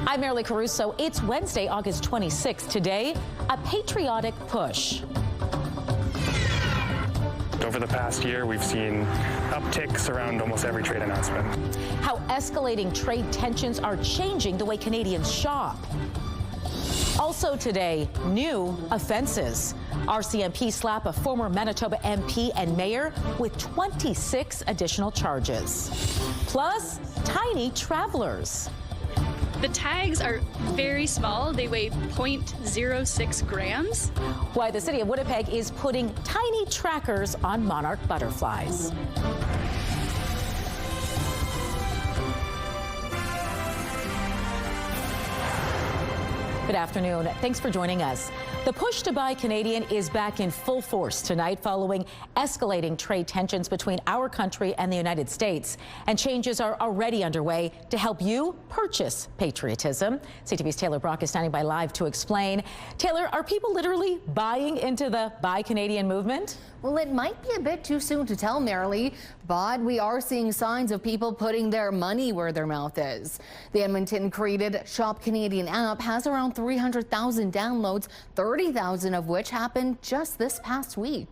I'm Marilee Caruso. It's Wednesday, August 26th. Today, a patriotic push. Over the past year, we've seen upticks around almost every trade announcement. How escalating trade tensions are changing the way Canadians shop. Also today, new offenses. RCMP slap a former Manitoba MP and mayor with 26 additional charges. Plus, tiny travelers. The tags are very small. They weigh 0.06 grams. Why the city of Winnipeg is putting tiny trackers on Monarch butterflies. Good afternoon. Thanks for joining us. The push to buy Canadian is back in full force tonight following escalating trade tensions between our country and the United States. And changes are already underway to help you purchase patriotism. CTV's Taylor Brock is standing by live to explain. Taylor, are people literally buying into the Buy Canadian movement? Well, it might be a bit too soon to tell, Marilee, but we are seeing signs of people putting their money where their mouth is. The Edmonton-created Shop Canadian app has around 300,000 downloads, 30,000 of which happened just this past week.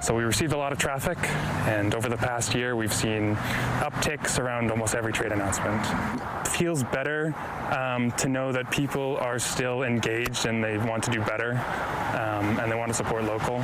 So we received a lot of traffic, and over the past year, we've seen upticks around almost every trade announcement. It feels better to know that people are still engaged and they want to do better, and they want to support local.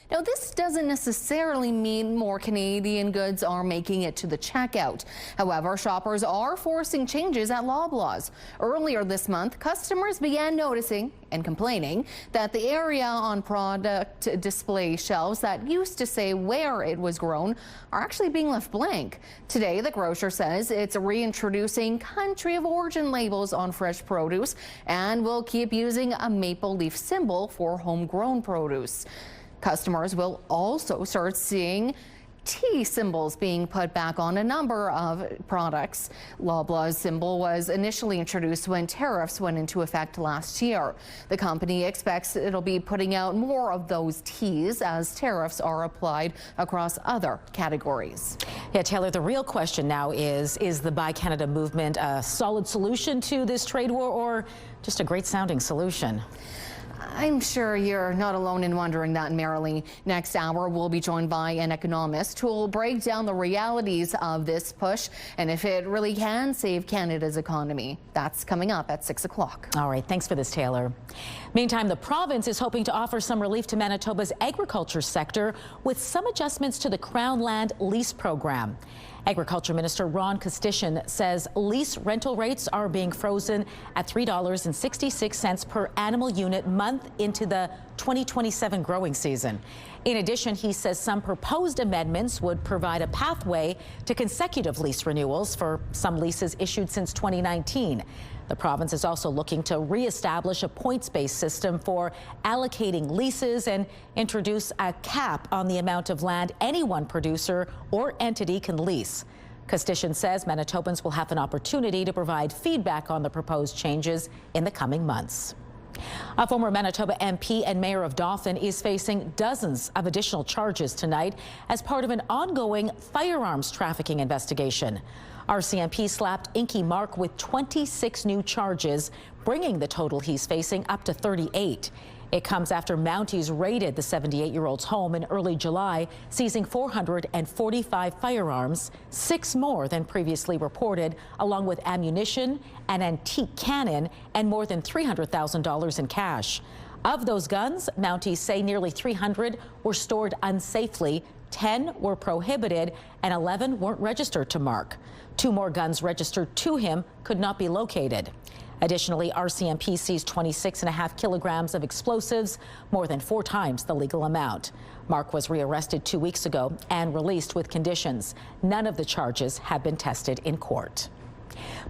Now, this doesn't necessarily mean more Canadian goods are making it to the checkout. However, shoppers are forcing changes at Loblaws. Earlier this month, customers began noticing and complaining that the area on product display shelves that used to say where it was grown are actually being left blank. Today, the grocer says it's reintroducing country of origin labels on fresh produce and will keep using a maple leaf symbol for homegrown produce. Customers will also start seeing T symbols being put back on a number of products. Loblaw's symbol was initially introduced when tariffs went into effect last year. The company expects it'll be putting out more of those T's as tariffs are applied across other categories. Yeah, Taylor, the real question now is the Buy Canada movement a solid solution to this trade war or just a great sounding solution? I'm sure you're not alone in wondering that, Marilee. Next hour, we'll be joined by an economist who will break down the realities of this push and if it really can save Canada's economy. That's coming up at 6 o'clock. All right, thanks for this, Taylor. Meantime, the province is hoping to offer some relief to Manitoba's agriculture sector with some adjustments to the Crown Land Lease Program. Agriculture Minister Ron Kostyshin says lease rental rates are being frozen at $3.66 per animal unit month into the 2027 growing season. In addition, he says some proposed amendments would provide a pathway to consecutive lease renewals for some leases issued since 2019. The province is also looking to reestablish a points-based system for allocating leases and introduce a cap on the amount of land any one producer or entity can lease. Kostyshin says Manitobans will have an opportunity to provide feedback on the proposed changes in the coming months. A former Manitoba MP and mayor of Dauphin is facing dozens of additional charges tonight as part of an ongoing firearms trafficking investigation. RCMP slapped Inky Mark with 26 new charges, bringing the total he's facing up to 38. It comes after Mounties raided the 78-year-old's home in early July, seizing 445 firearms, 6 more than previously reported, along with ammunition, an antique cannon, and more than $300,000 in cash. Of those guns, Mounties say nearly 300 were stored unsafely, 10 were prohibited, and 11 weren't registered to Mark. 2 more guns registered to him could not be located. Additionally, RCMP seized 26.5 kilograms of explosives, more than 4 times the legal amount. Mark was rearrested 2 weeks ago and released with conditions. None of the charges have been tested in court.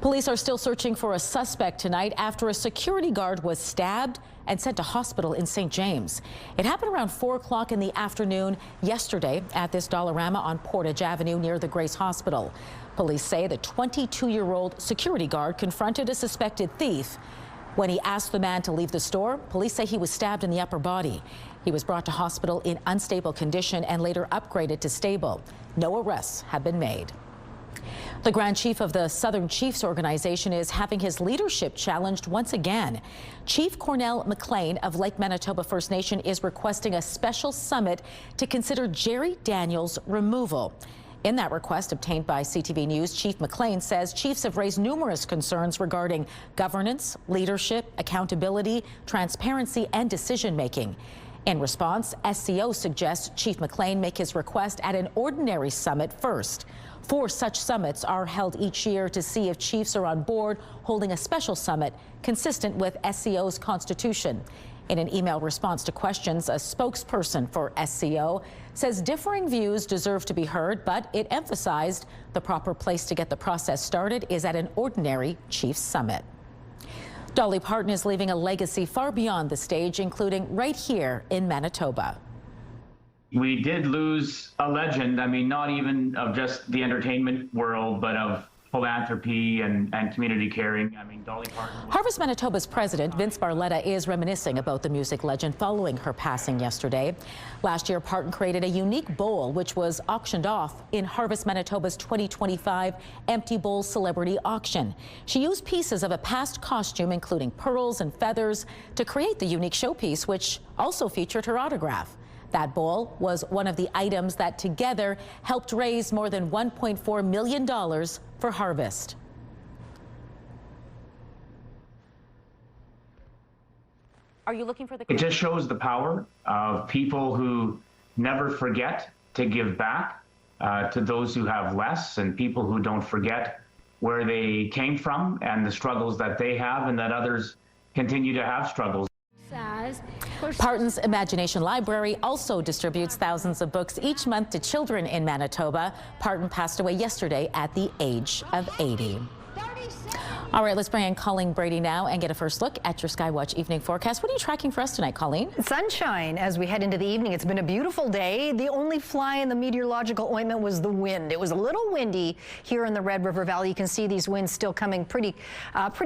Police are still searching for a suspect tonight after a security guard was stabbed and sent to hospital in St. James. It happened around 4 o'clock in the afternoon yesterday at this Dollarama on Portage Avenue near the Grace Hospital. Police say the 22-year-old security guard confronted a suspected thief. When he asked the man to leave the store, police say he was stabbed in the upper body. He was brought to hospital in unstable condition and later upgraded to stable. No arrests have been made. The Grand Chief of the Southern Chiefs organization is having his leadership challenged once again. Chief Cornell McLean of Lake Manitoba First Nation is requesting a special summit to consider Jerry Daniels' removal. In that request obtained by CTV News, Chief McLean says chiefs have raised numerous concerns regarding governance, leadership, accountability, transparency, and decision-making. In response, SCO suggests Chief McLean make his request at an ordinary summit first. 4 such summits are held each year to see if chiefs are on board holding a special summit consistent with SCO's constitution. In an email response to questions, a spokesperson for SCO says differing views deserve to be heard, but it emphasized the proper place to get the process started is at an ordinary chiefs summit. Dolly Parton is leaving a legacy far beyond the stage, including right here in Manitoba. We did lose a legend. I mean, not even of just the entertainment world, but of philanthropy and community caring. I mean, Dolly Parton. Harvest Manitoba's president, Vince Barletta, is reminiscing about the music legend following her passing yesterday. Last year, Parton created a unique bowl, which was auctioned off in Harvest Manitoba's 2025 Empty Bowl Celebrity Auction. She used pieces of a past costume, including pearls and feathers, to create the unique showpiece, which also featured her autograph. That bowl was one of the items that together helped raise more than $1.4 million for Harvest. Are you looking for the... It just shows the power of people who never forget to give back to those who have less, and people who don't forget where they came from and the struggles that they have and that others continue to have struggles. Parton's Imagination Library also distributes thousands of books each month to children in Manitoba. Parton passed away yesterday at the age of 80. All right, let's bring in Colleen Brady now and get a first look at your Skywatch evening forecast. What are you tracking for us tonight, Colleen? Sunshine as we head into the evening. It's been a beautiful day. The only fly in the meteorological ointment was the wind. It was a little windy here in the Red River Valley. You can see these winds still coming pretty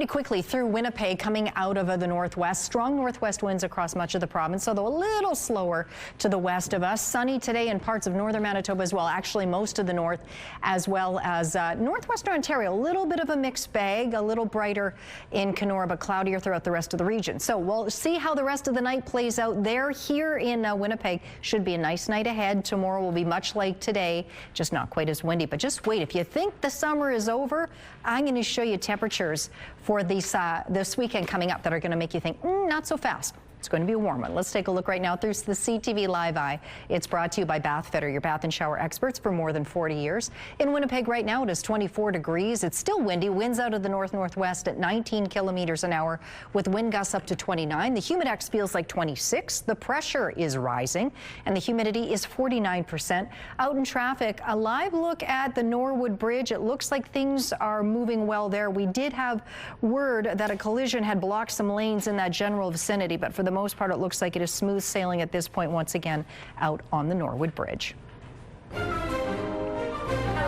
quickly through Winnipeg, coming out of the northwest. Strong northwest winds across much of the province, although a little slower to the west of us. Sunny today in parts of northern Manitoba as well, actually most of the north, as well as northwestern Ontario. A little bit of a mixed bag, a little brighter in Kenora, but cloudier throughout the rest of the region. So we'll see how the rest of the night plays out there. Here in Winnipeg, should be a nice night ahead. Tomorrow will be much like today, just not quite as windy. But just wait, if you think the summer is over, I'm going to show you temperatures for this weekend coming up that are going to make you think, not so fast. It's going to be a warm one. Let's take a look right now through the CTV Live Eye. It's brought to you by Bathfitter, your bath and shower experts for more than 40 years. In Winnipeg right now, it is 24 degrees. It's still windy. Winds out of the north-northwest at 19 kilometers an hour with wind gusts up to 29. The humidex feels like 26. The pressure is rising and the humidity is 49%. Out in traffic, a live look at the Norwood Bridge. It looks like things are moving well there. We did have word that a collision had blocked some lanes in that general vicinity, but for the most part, it looks like it is smooth sailing at this point once again out on the Norwood Bridge.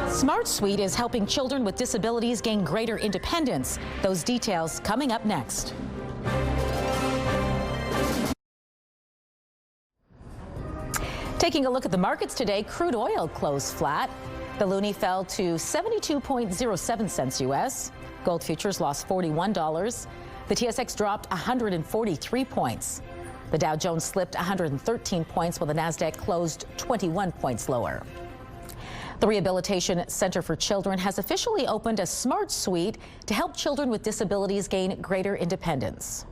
Smart Suite is helping children with disabilities gain greater independence. Those details coming up next. Taking a look at the markets today, crude oil closed flat. The loonie fell to 72.07 cents U.S. Gold futures lost $41. The TSX dropped 143 points. The Dow Jones slipped 113 points, while the Nasdaq closed 21 points lower. The Rehabilitation Center for Children has officially opened a Smart Suite to help children with disabilities gain greater independence.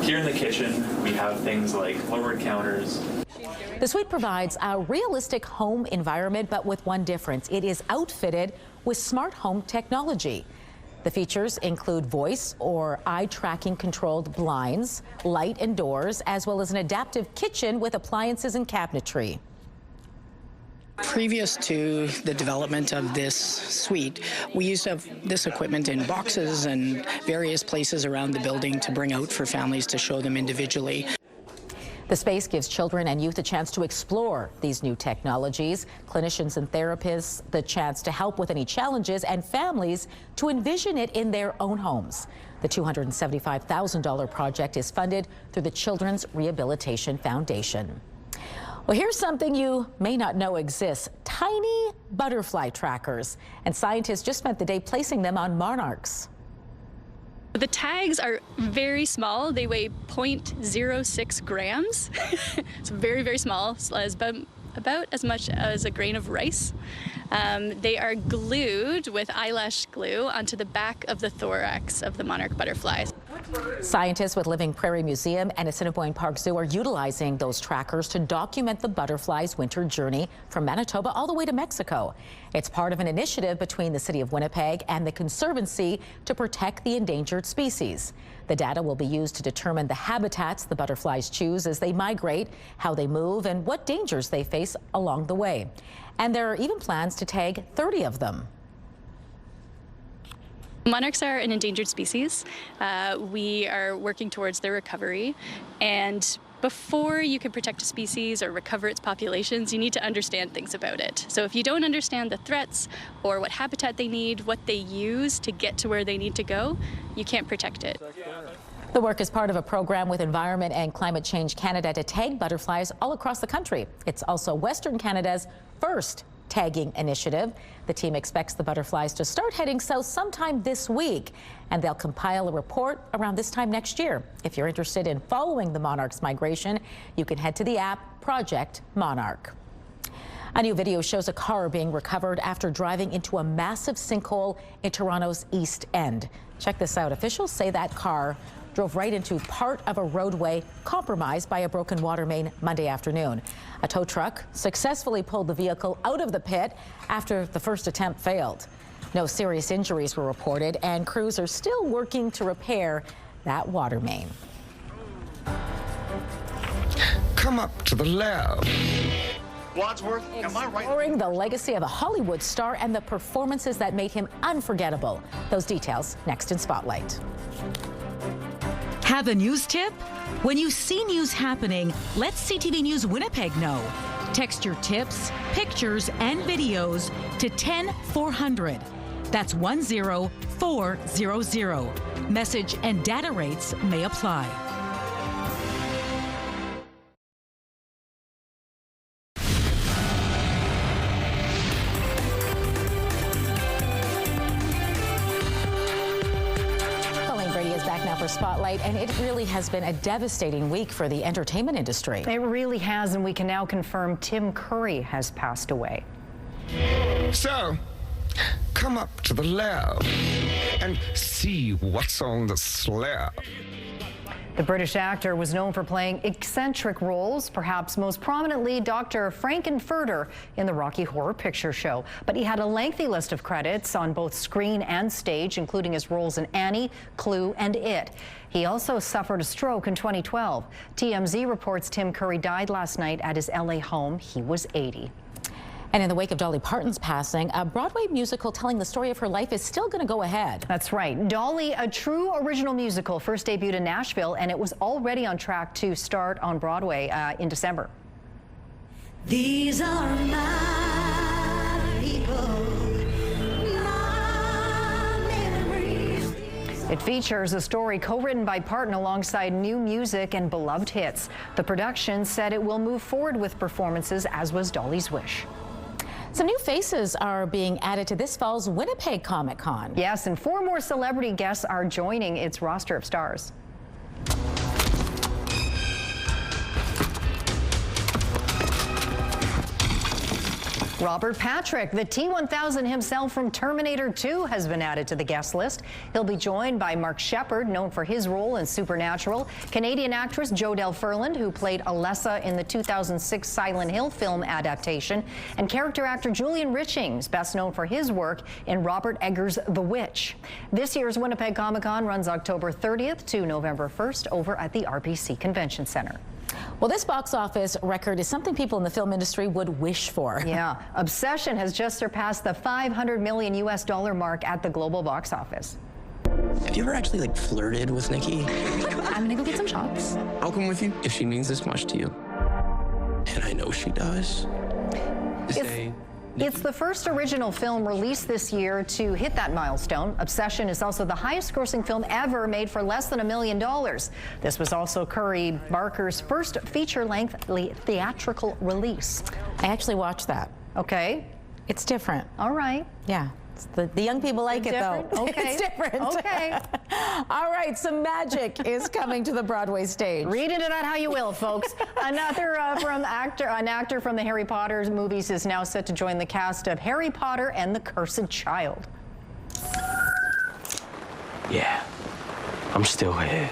Here in the kitchen, we have things like lowered counters. The suite provides a realistic home environment, but with one difference. It is outfitted with smart home technology. The features include voice or eye tracking controlled blinds, light and doors, as well as an adaptive kitchen with appliances and cabinetry. Previous to the development of this suite, we used to have this equipment in boxes and various places around the building to bring out for families to show them individually. The space gives children and youth a chance to explore these new technologies, clinicians and therapists the chance to help with any challenges, and families to envision it in their own homes. The $275,000 project is funded through the Children's Rehabilitation Foundation. Well, here's something you may not know exists: tiny butterfly trackers. And scientists just spent the day placing them on monarchs. The tags are very small. They weigh 0.06 grams. It's very, very small. It's about as much as a grain of rice. They are glued with eyelash glue onto the back of the thorax of the monarch butterflies. Scientists with Living Prairie Museum and Assiniboine Park Zoo are utilizing those trackers to document the butterfly's winter journey from Manitoba all the way to Mexico. It's part of an initiative between the City of Winnipeg and the Conservancy to protect the endangered species. The data will be used to determine the habitats the butterflies choose as they migrate, how they move, and what dangers they face along the way. And there are even plans to tag 30 of them. Monarchs are an endangered species. We are working towards their recovery, and before you can protect a species or recover its populations, you need to understand things about it. So if you don't understand the threats or what habitat they need, what they use to get to where they need to go, you can't protect it. The work is part of a program with Environment and Climate Change Canada to tag butterflies all across the country. It's also Western Canada's first tagging initiative. The team expects the butterflies to start heading south sometime this week, and they'll compile a report around this time next year. If you're interested in following the monarch's migration, you can head to the app Project Monarch. A new video shows a car being recovered after driving into a massive sinkhole in Toronto's East End. Check this out. Officials say that car drove right into part of a roadway compromised by a broken water main Monday afternoon. A tow truck successfully pulled the vehicle out of the pit after the first attempt failed. No serious injuries were reported, and crews are still working to repair that water main. Come up to the left. Wadsworth, am I right? Exploring the legacy of a Hollywood star and the performances that made him unforgettable. Those details next in Spotlight. Have a news tip? When you see news happening, let CTV News Winnipeg know. Text your tips, pictures, and videos to 10400. That's 10400. Message and data rates may apply. Spotlight, and it really has been a devastating week for the entertainment industry. It really has, and we can now confirm Tim Curry has passed away. So, come up to the left and see what's on the slab. The British actor was known for playing eccentric roles, perhaps most prominently Dr. Frankenfurter in the Rocky Horror Picture Show. But he had a lengthy list of credits on both screen and stage, including his roles in Annie, Clue, and It. He also suffered a stroke in 2012. TMZ reports Tim Curry died last night at his LA home. He was 80. And in the wake of Dolly Parton's passing, a Broadway musical telling the story of her life is still going to go ahead. That's right. Dolly, a true original musical, first debuted in Nashville, and it was already on track to start on Broadway in December. These are my people, my memories. It features a story co-written by Parton alongside new music and beloved hits. The production said it will move forward with performances, as was Dolly's wish. Some new faces are being added to this fall's Winnipeg Comic Con. Yes, and 4 more celebrity guests are joining its roster of stars. Robert Patrick, the T-1000 himself from Terminator 2, has been added to the guest list. He'll be joined by Mark Sheppard, known for his role in Supernatural, Canadian actress Jodelle Ferland, who played Alessa in the 2006 Silent Hill film adaptation, and character actor Julian Richings, best known for his work in Robert Eggers' The Witch. This year's Winnipeg Comic-Con runs October 30th to November 1st over at the RBC Convention Center. Well, this box office record is something people in the film industry would wish for. Yeah. Obsession has just surpassed the $500 million US mark at the global box office. Have you ever actually flirted with Nikki? I'm gonna go get some shots. I'll come with you if she means this much to you. And I know she does. It's the first original film released this year to hit that milestone. Obsession is also the highest-grossing film ever made for less than $1 million. This was also Curry Barker's first feature-length theatrical release. I actually watched that. Okay. It's different. All right. Yeah. The young people like it, though. Okay. It's different. Okay. All right, some magic is coming to the Broadway stage. Read into that how you will, folks. An actor from the Harry Potter movies is now set to join the cast of Harry Potter and the Cursed Child. Yeah, I'm still here.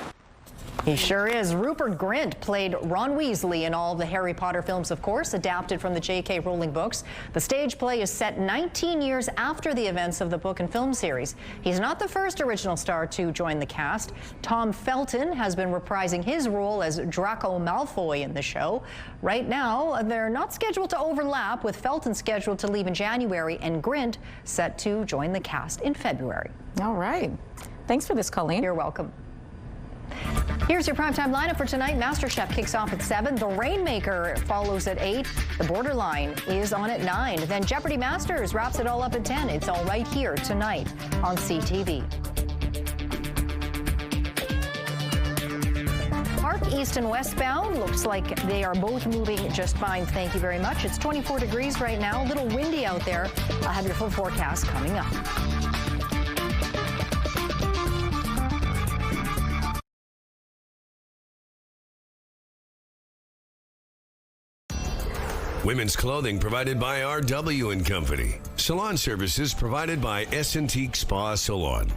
He sure is. Rupert Grint played Ron Weasley in all of the Harry Potter films, of course, adapted from the J.K. Rowling books. The stage play is set 19 years after the events of the book and film series. He's not the first original star to join the cast. Tom Felton has been reprising his role as Draco Malfoy in the show. Right now, they're not scheduled to overlap, with Felton scheduled to leave in January and Grint set to join the cast in February. All right. Thanks for this, Colleen. You're welcome. Here's your primetime lineup for tonight. MasterChef kicks off at 7. The Rainmaker follows at 8. The Borderline is on at 9. Then Jeopardy Masters wraps it all up at 10. It's all right here tonight on CTV. Park east and westbound looks like they are both moving just fine. Thank you very much. It's 24 degrees right now. A little windy out there. I'll have your full forecast coming up. Women's clothing provided by RW & Company. Salon services provided by S&Teak Spa Salon.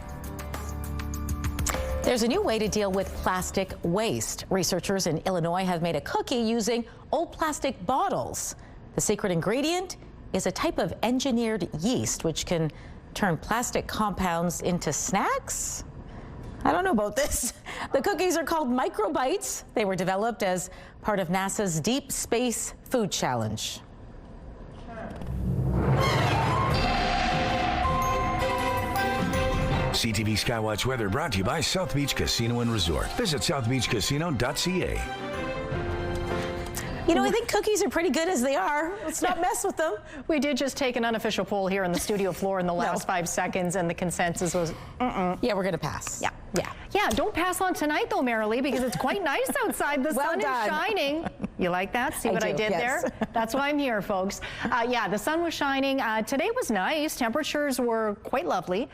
There's a new way to deal with plastic waste. Researchers in Illinois have made a cookie using old plastic bottles. The secret ingredient is a type of engineered yeast which can turn plastic compounds into snacks. I don't know about this. The cookies are called microbites. They were developed as part of NASA's Deep Space Food Challenge. CTV Skywatch weather brought to you by South Beach Casino and Resort. Visit southbeachcasino.ca. You know, I think cookies are pretty good as they are. Let's not mess with them. We did just take an unofficial poll here on the studio floor in the last 5 seconds, and the consensus was, Yeah, we're going to pass. Yeah, don't pass on tonight, though, Marilee, because it's quite nice outside. The sun is shining. You like that? See what I did there? That's why I'm here, folks. Yeah, the sun was shining. Today was nice. Temperatures were quite lovely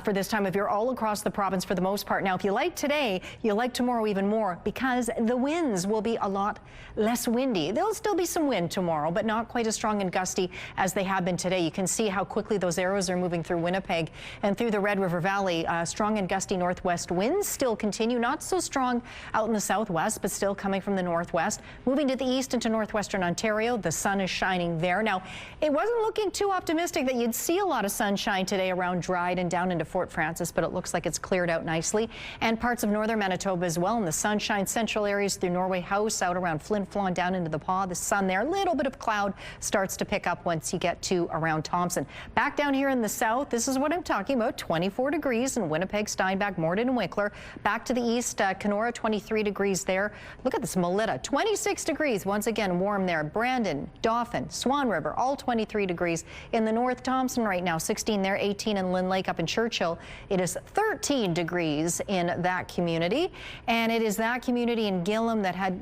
for this time of year all across the province for the most part. Now, if you like today, you'll like tomorrow even more, because the winds will be a lot less windy. There'll still be some wind tomorrow, but not quite as strong and gusty as they have been today. You can see how quickly those arrows are moving through Winnipeg and through the Red River Valley. Strong and gusty northwest winds still continue, not so strong out in the southwest, but still coming from the northwest. Moving to the east into northwestern Ontario, the sun is shining there. Now, it wasn't looking too optimistic that you'd see a lot of sunshine today around Dryden down into Fort Frances, but it looks like it's cleared out nicely. And parts of northern Manitoba as well in the sunshine. Central areas through Norway House, out around Flin Flon, down into the Paw. The sun there, a little bit of cloud starts to pick up once you get to around Thompson. Back down here in the south, this is what I'm talking about. 24 degrees in Winnipeg, Steinbach, Morden, and Wickler. Back to the east, Kenora, 23 degrees there. Look at this, Melita, 26 degrees. Once again, warm there. Brandon, Dauphin, Swan River, all 23 degrees. In the north, Thompson right now, 16 there, 18 in Lynn Lake. Up in Churchill, it is 13 degrees in that community. And it is that community in Gillam that had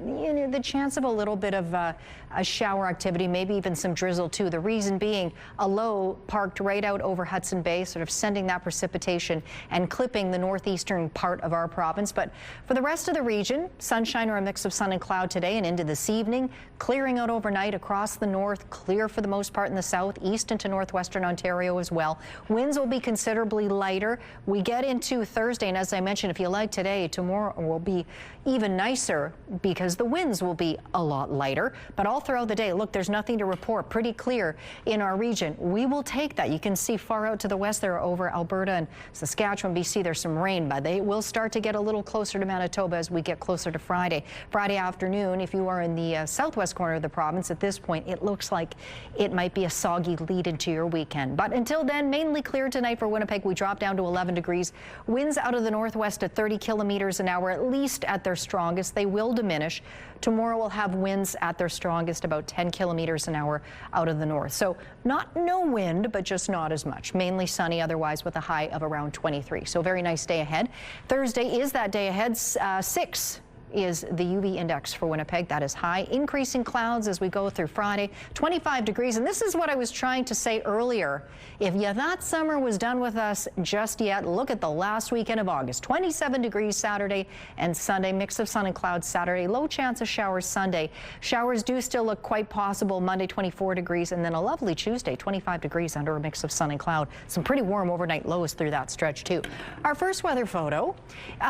the chance of a little bit of a shower activity, maybe even some drizzle too. The reason being a low parked right out over Hudson Bay, sort of sending that precipitation and clipping the northeastern part of our province. But for the rest of the region, sunshine or a mix of sun and cloud today and into this evening, clearing out overnight across the north, clear for the most part in the south, east into northwestern Ontario as well. Winds will be considerably lighter. We get into Thursday, and as I mentioned, if you like today, tomorrow will be even nicer because the winds will be a lot lighter. But all throughout the day, look, there's nothing to report. Pretty clear in our region. We will take that. You can see far out to the west there over Alberta and Saskatchewan, BC, there's some rain, but they will start to get a little closer to Manitoba as we get closer to Friday. Friday afternoon, if you are in in the southwest corner of the province. At this point, it looks like it might be a soggy lead into your weekend. But until then, mainly clear tonight for Winnipeg. We drop down to 11 degrees. Winds out of the northwest at 30 kilometers an hour, at least at their strongest. They will diminish. Tomorrow we'll have winds at their strongest, about 10 kilometers an hour out of the north. So no wind, but just not as much. Mainly sunny otherwise with a high of around 23. So very nice day ahead. Thursday is that day ahead. 6 is the UV index for Winnipeg. That is high. Increasing clouds as we go through Friday. 25 degrees. And this is what I was trying to say earlier. If you thought summer was done with us just yet, look at the last weekend of August. 27 degrees Saturday and Sunday. Mix of sun and clouds Saturday. Low chance of showers Sunday. Showers do still look quite possible. Monday, 24 degrees. And then a lovely Tuesday, 25 degrees under a mix of sun and cloud. Some pretty warm overnight lows through that stretch too. Our first weather photo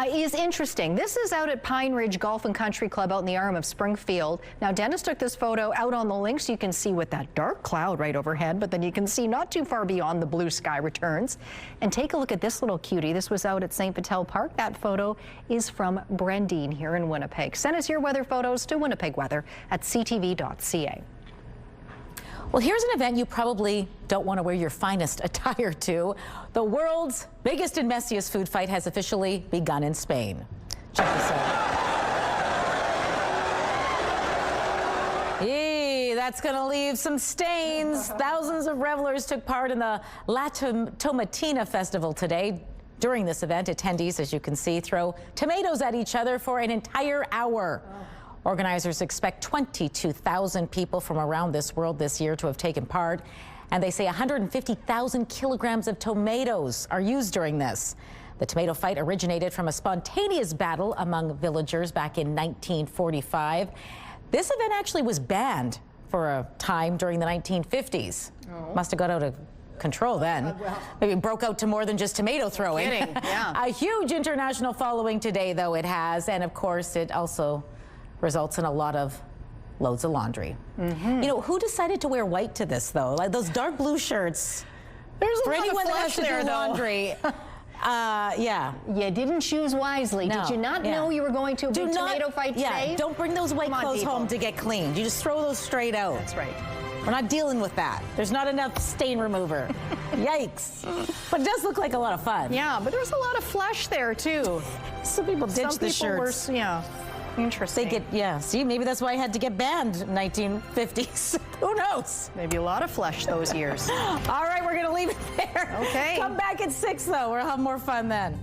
is interesting. This is out at Pine Ridge Golf and Country Club out in the arm of Springfield. Now, Dennis took this photo out on the links. You can see with that dark cloud right overhead, but then you can see not too far beyond the blue sky returns. And take a look at this little cutie. This was out at St. Vital Park. That photo is from Brendine here in Winnipeg. Send us your weather photos to winnipegweather@ctv.ca. Well, here's an event you probably don't want to wear your finest attire to. The world's biggest and messiest food fight has officially begun in Spain. Check this out. That's going to leave some stains. Thousands of revelers took part in the La Tomatina festival today. During this event, attendees, as you can see, throw tomatoes at each other for an entire hour. Organizers expect 22,000 people from around this world this year to have taken part, and they say 150,000 kilograms of tomatoes are used during this. The tomato fight originated from a spontaneous battle among villagers back in 1945. This event actually was banned for a time during the 1950s. Must have got out of control then. Maybe it broke out to more than just tomato throwing. Yeah. A huge international following today, though, it has. And of course, it also results in a lot of loads of laundry. You know, who decided to wear white to this, though? Like those dark blue shirts. There's for a lot anyone of that has flesh to there, do though. laundry. Yeah. You didn't choose wisely. No. Did you not know you were going to a big tomato fight today? Yeah, don't bring those white clothes home to get cleaned. You just throw those straight out. That's right. We're not dealing with that. There's not enough stain remover. Yikes. But it does look like a lot of fun. Yeah, but there's a lot of flesh there, too. Some people ditch the shirts. Yeah. Interesting. See, maybe that's why I had to get banned in 1950s. Who knows? Maybe a lot of flesh those years. All right, we're going to leave it there. Okay. Come back at 6, though. We'll have more fun then.